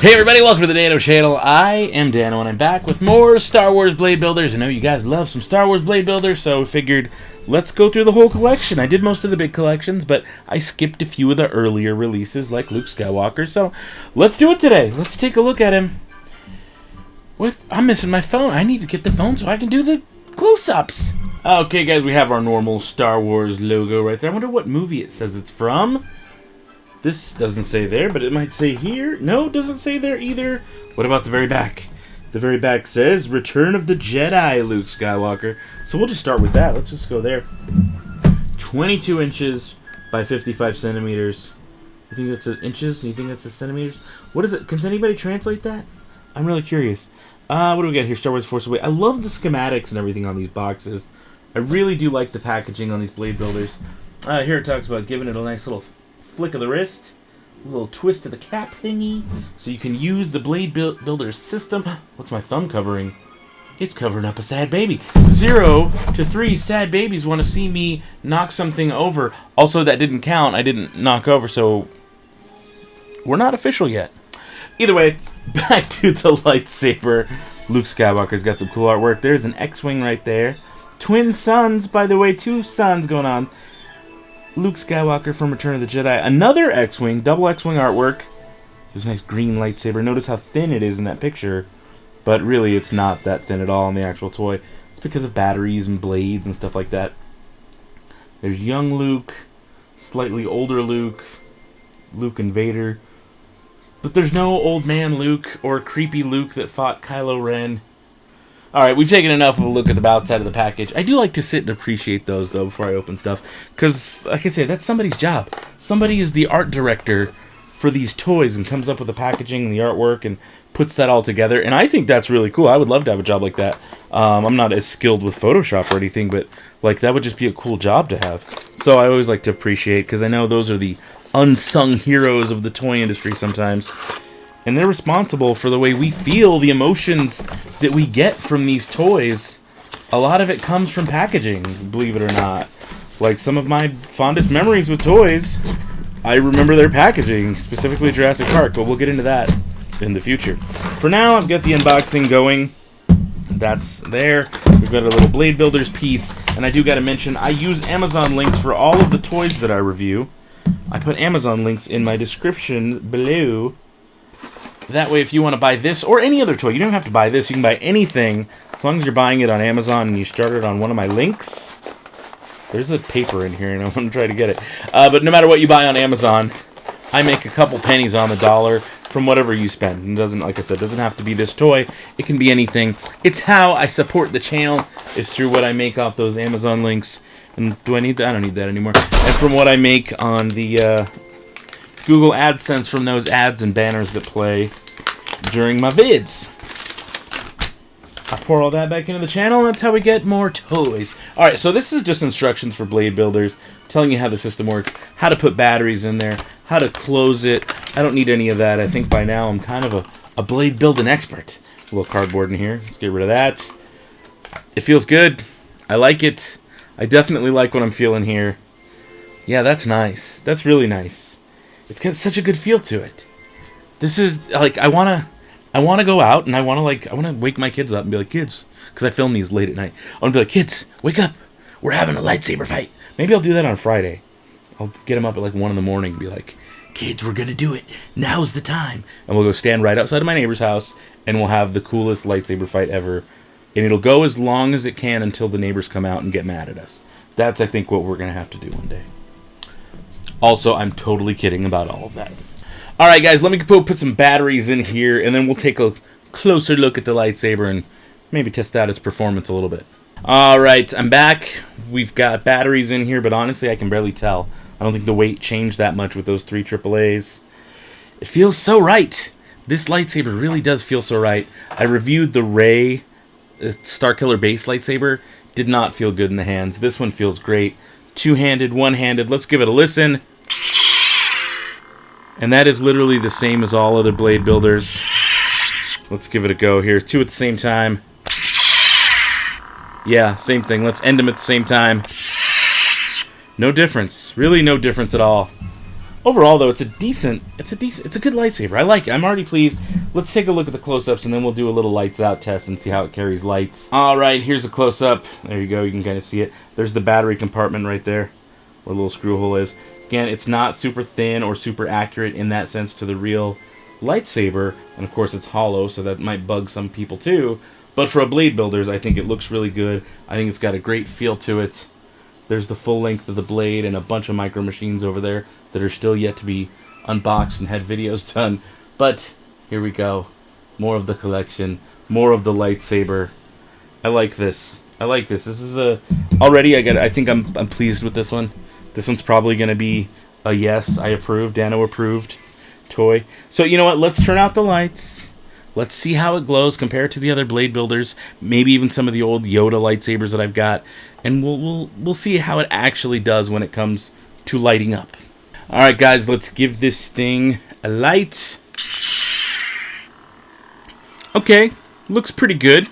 Hey everybody, welcome to the Dano channel. I am Dano and I'm back with more Star Wars Bladebuilders. I know you guys love some Star Wars Bladebuilders, so I figured let's go through the whole collection. I did most of the big collections, but I skipped a few of the earlier releases like Luke Skywalker, so let's do it today. Let's take a look at him. I'm missing my phone. I need to get the phone so I can do the close-ups. Okay guys, we have our normal Star Wars logo right there. I wonder what movie it says it's from. This doesn't say there, but it might say here. No, it doesn't say there either. What about the very back? The very back says, Return of the Jedi, Luke Skywalker. So we'll just start with that. Let's just go there. 22 inches by 55 centimeters. You think that's inches? You think that's centimeters? What is it? Can anybody translate that? I'm really curious. What do we got here? Star Wars Force Awakens. I love the schematics and everything on these boxes. I really do like the packaging on these blade builders. Here it talks about giving it a nice little flick of the wrist, a little twist of the cap thingy, so you can use the blade builder system. What's my thumb covering? It's covering up a sad baby. 0 to 3 sad babies want to see me knock something over. Also, that didn't count. I didn't knock over, so we're not official yet. Either way, back to the lightsaber. Luke Skywalker's got some cool artwork. There's an X-Wing right there. Twin suns, by the way, 2 suns going on. Luke Skywalker from Return of the Jedi. Another X-Wing, double X-Wing artwork. There's a nice green lightsaber. Notice how thin it is in that picture. But really, it's not that thin at all in the actual toy. It's because of batteries and blades and stuff like that. There's young Luke, slightly older Luke, Luke and Vader. But there's no old man Luke or creepy Luke that fought Kylo Ren. Alright, we've taken enough of a look at the outside of the package. I do like to sit and appreciate those, though, before I open stuff. Because, like I say, that's somebody's job. Somebody is the art director for these toys and comes up with the packaging and the artwork and puts that all together. And I think that's really cool. I would love to have a job like that. I'm not as skilled with Photoshop or anything, but like that would just be a cool job to have. So I always like to appreciate, because I know those are the unsung heroes of the toy industry sometimes. And they're responsible for the way we feel, the emotions that we get from these toys. A lot of it comes from packaging, believe it or not. Like some of my fondest memories with toys, I remember their packaging, specifically Jurassic Park, but we'll get into that in the future. For now, I've got the unboxing going. That's there. We've got a little Blade Builders piece, and I do got to mention, I use Amazon links for all of the toys that I review. I put Amazon links in my description below. That way, if you want to buy this or any other toy, you don't have to buy this. You can buy anything as long as you're buying it on Amazon and you start it on one of my links. There's a paper in here, and I'm going to try to get it. But no matter what you buy on Amazon, I make a couple pennies on the dollar from whatever you spend. And it doesn't, like I said, doesn't have to be this toy. It can be anything. It's how I support the channel is through what I make off those Amazon links. And do I need that? I don't need that anymore. And from what I make on the Google AdSense from those ads and banners that play during my vids. I pour all that back into the channel, and that's how we get more toys. Alright, so this is just instructions for blade builders, telling you how the system works, how to put batteries in there, how to close it. I don't need any of that. I think by now I'm kind of a blade building expert. A little cardboard in here. Let's get rid of that. It feels good. I like it. I definitely like what I'm feeling here. Yeah, that's nice. That's really nice. It's got such a good feel to it. This is like I wanna go out and I wanna wake my kids up and be like, kids, because I film these late at night. I wanna be like, kids, wake up. We're having a lightsaber fight. Maybe I'll do that on Friday. I'll get them up at like 1 in the morning and be like, kids, we're gonna do it. Now's the time. And we'll go stand right outside of my neighbor's house and we'll have the coolest lightsaber fight ever. And it'll go as long as it can until the neighbors come out and get mad at us. That's, I think, what we're gonna have to do one day. Also, I'm totally kidding about all of that. Alright guys, let me put some batteries in here, and then we'll take a closer look at the lightsaber and maybe test out its performance a little bit. Alright, I'm back. We've got batteries in here, but honestly I can barely tell. I don't think the weight changed that much with those 3 AAAs. It feels so right. This lightsaber really does feel so right. I reviewed the Rey Starkiller base lightsaber. Did not feel good in the hands. This one feels great. Two-handed, one-handed. Let's give it a listen. And that is literally the same as all other blade builders. Let's give it a go here. 2 at the same time. Yeah, same thing. Let's end them at the same time. No difference. Really no difference at all. Overall, though, it's a good lightsaber. I like it. I'm already pleased. Let's take a look at the close-ups, and then we'll do a little lights out test and see how it carries lights. All right, here's a close-up. There you go. You can kind of see it. There's the battery compartment right there, where the little screw hole is. Again, it's not super thin or super accurate in that sense to the real lightsaber, and of course it's hollow, so that might bug some people too. But for a Blade Builders, I think it looks really good. I think it's got a great feel to it. There's the full length of the blade and a bunch of micro machines over there that are still yet to be unboxed and had videos done. But here we go. More of the collection. More of the lightsaber. I like this. I like this. This is already I think I'm pleased with this one. This one's probably going to be a yes, I approve, Dano approved toy. So you know what? Let's turn out the lights. Let's see how it glows compared to the other Blade Builders, maybe even some of the old Yoda lightsabers that I've got, and we'll see how it actually does when it comes to lighting up. All right, guys, let's give this thing a light. Okay, looks pretty good.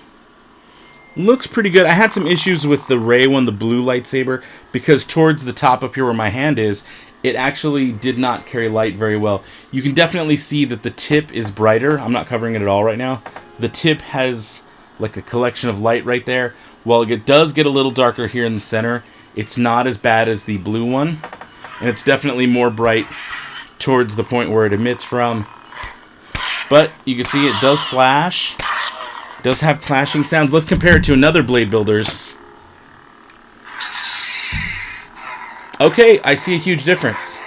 Looks pretty good. I had some issues with the Rey one, the blue lightsaber, because towards the top up here where my hand is, it actually did not carry light very well. You can definitely see that the tip is brighter. I'm not covering it at all right now. The tip has like a collection of light right there. While it does get a little darker here in the center, it's not as bad as the blue one. And it's definitely more bright towards the point where it emits from. But you can see it does flash. It does have clashing sounds. Let's compare it to another Blade Builders. Okay, I see a huge difference.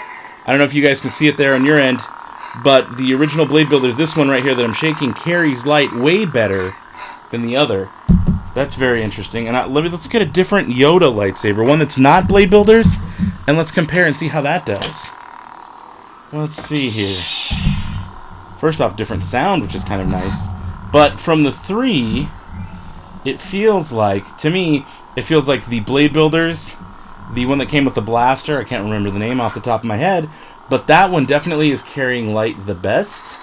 I don't know if you guys can see it there on your end, but the original Blade Builders, this one right here that I'm shaking, carries light way better than the other. That's very interesting. And let's get a different Yoda lightsaber, one that's not Blade Builders, and let's compare and see how that does. Let's see here. First off, different sound, which is kind of nice. But from the three, it feels like, to me, it feels like the Blade Builders, the one that came with the blaster, I can't remember the name off the top of my head, but that one definitely is carrying light the best.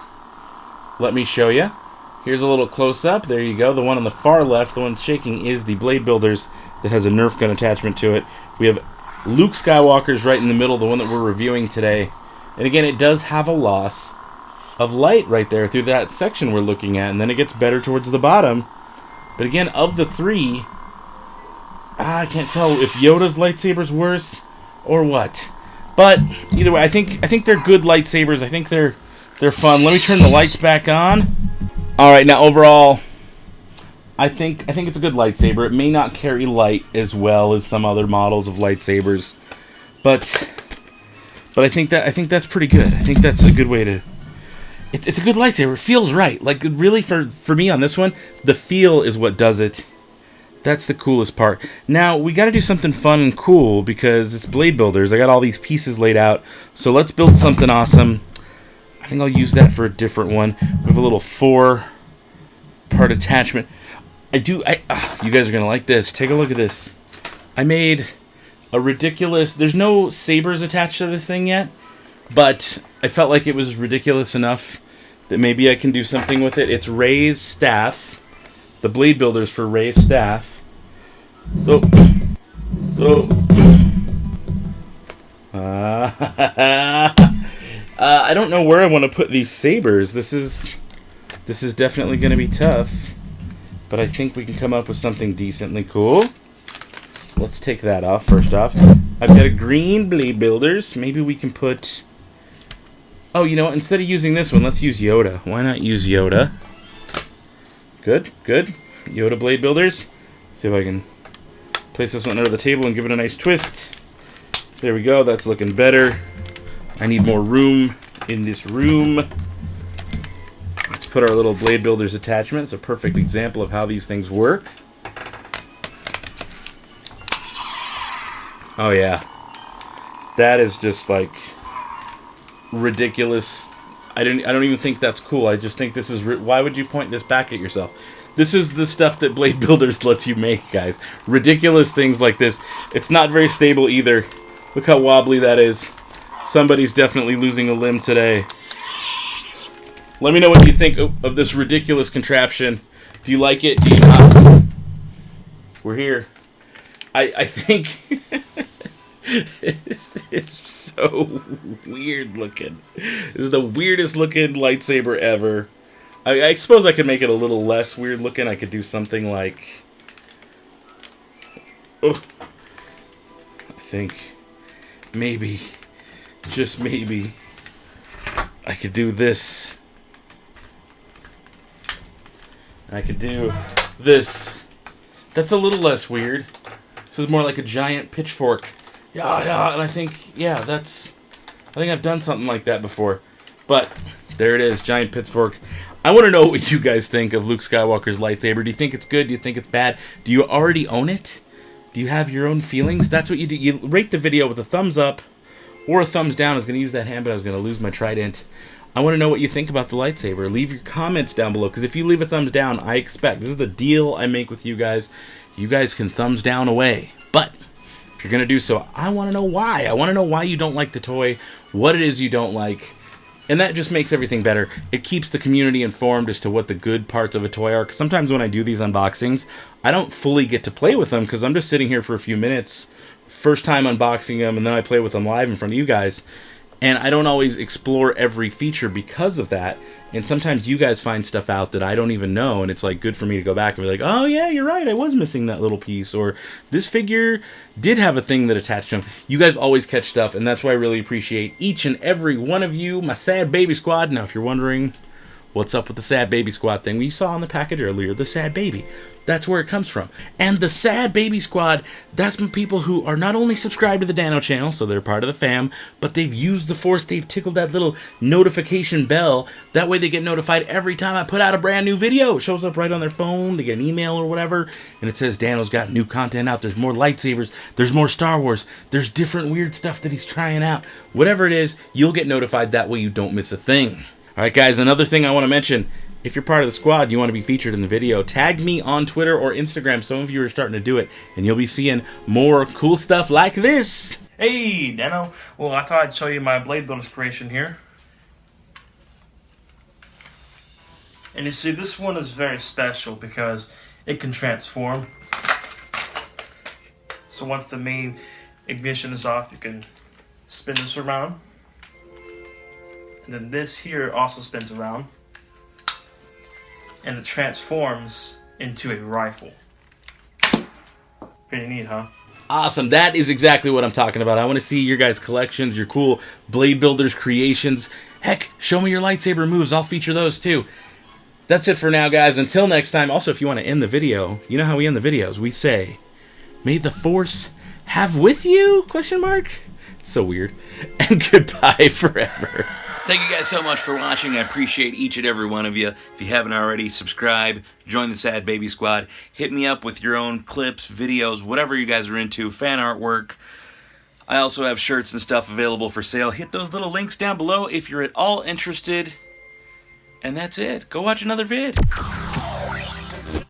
Let me show you. Here's a little close-up. There you go. The one on the far left, the one shaking, is the Blade Builders that has a Nerf gun attachment to it. We have Luke Skywalker's right in the middle, the one that we're reviewing today. And again, it does have a loss of light right there through that section we're looking at, and then it gets better towards the bottom. But again, of the three, I can't tell if Yoda's lightsaber's worse or what. But either way, I think they're good lightsabers. I think they're fun. Let me turn the lights back on. All right, now overall, I think it's a good lightsaber. It may not carry light as well as some other models of lightsabers, but I think that's pretty good. I think that's a good way to. It's a good lightsaber. It feels right. Like really, for me on this one, the feel is what does it. That's the coolest part. Now, we got to do something fun and cool because it's Blade Builders. I got all these pieces laid out. So let's build something awesome. I think I'll use that for a different one. We have a little 4-part attachment. You guys are going to like this. Take a look at this. I made a ridiculous... There's no sabers attached to this thing yet, but I felt like it was ridiculous enough that maybe I can do something with it. It's Rey's staff. The Blade Builders for Rey's staff. I don't know where I want to put these sabers. This is definitely going to be tough, but I think we can come up with something decently cool. Let's take that off first off. I've got a green Blade Builders. Maybe we can put... Oh, you know what? Instead of using this one, let's use Yoda. Why not use Yoda? Good. Yoda Blade Builders. See if I can place this one under the table and give it a nice twist. There we go. That's looking better. I need more room in this room. Let's put our little Blade Builders attachment. It's a perfect example of how these things work. Oh yeah. That is just like ridiculous. I don't even think that's cool. I just think this is... Why would you point this back at yourself? This is the stuff that Blade Builders lets you make, guys. Ridiculous things like this. It's not very stable either. Look how wobbly that is. Somebody's definitely losing a limb today. Let me know what you think of this ridiculous contraption. Do you like it? Do you not? We're here. I think... It's so weird looking. This is the weirdest looking lightsaber ever. I suppose I could make it a little less weird looking. I could do something like... Oh, I think maybe, just maybe, I could do this. I could do this. That's a little less weird. This is more like a giant pitchfork. Yeah, and I think I've done something like that before. But there it is, giant pitchfork. I want to know what you guys think of Luke Skywalker's lightsaber. Do you think it's good? Do you think it's bad? Do you already own it? Do you have your own feelings? That's what you do. You rate the video with a thumbs up or a thumbs down. I was going to use that hand, but I was going to lose my trident. I want to know what you think about the lightsaber. Leave your comments down below, because if you leave a thumbs down, I expect, this is the deal I make with you guys can thumbs down away. But if you're going to do so, I want to know why. I want to know why you don't like the toy, what it is you don't like. And that just makes everything better. It keeps the community informed as to what the good parts of a toy are. 'Cause sometimes when I do these unboxings, I don't fully get to play with them because I'm just sitting here for a few minutes, first time unboxing them, and then I play with them live in front of you guys. And I don't always explore every feature because of that. And sometimes you guys find stuff out that I don't even know, and it's like good for me to go back and be like, oh yeah, you're right, I was missing that little piece, or this figure did have a thing that attached to him. You guys always catch stuff, and that's why I really appreciate each and every one of you, my Sad Baby Squad. Now, if you're wondering what's up with the Sad Baby Squad thing, we saw on the package earlier, the Sad Baby. That's where it comes from. And the Sad Baby Squad, that's from people who are not only subscribed to the Dano channel, so they're part of the fam, but they've used the Force, they've tickled that little notification bell. That way they get notified every time I put out a brand new video. It shows up right on their phone, they get an email or whatever, and it says Dano's got new content out. There's more lightsabers, there's more Star Wars, there's different weird stuff that he's trying out. Whatever it is, you'll get notified. That way you don't miss a thing. Alright guys, another thing I want to mention. If you're part of the squad, you want to be featured in the video, tag me on Twitter or Instagram. Some of you are starting to do it, and you'll be seeing more cool stuff like this. Hey, Dano. Well, I thought I'd show you my Bladebuilders creation here. And you see, this one is very special because it can transform. So once the main ignition is off, you can spin this around. And then this here also spins around. And it transforms into a rifle. Pretty neat, huh? Awesome. That is exactly what I'm talking about. I want to see your guys' collections, your cool Blade Builders creations. Heck, show me your lightsaber moves. I'll feature those too. That's it for now, guys. Until next time. Also, if you want to end the video, you know how we end the videos. We say, may the Force have with you? Question mark. It's so weird. And goodbye forever. Thank you guys so much for watching. I appreciate each and every one of you. If you haven't already, subscribe, join the Sad Baby Squad. Hit me up with your own clips, videos, whatever you guys are into, fan artwork. I also have shirts and stuff available for sale. Hit those little links down below if you're at all interested. And that's it. Go watch another vid.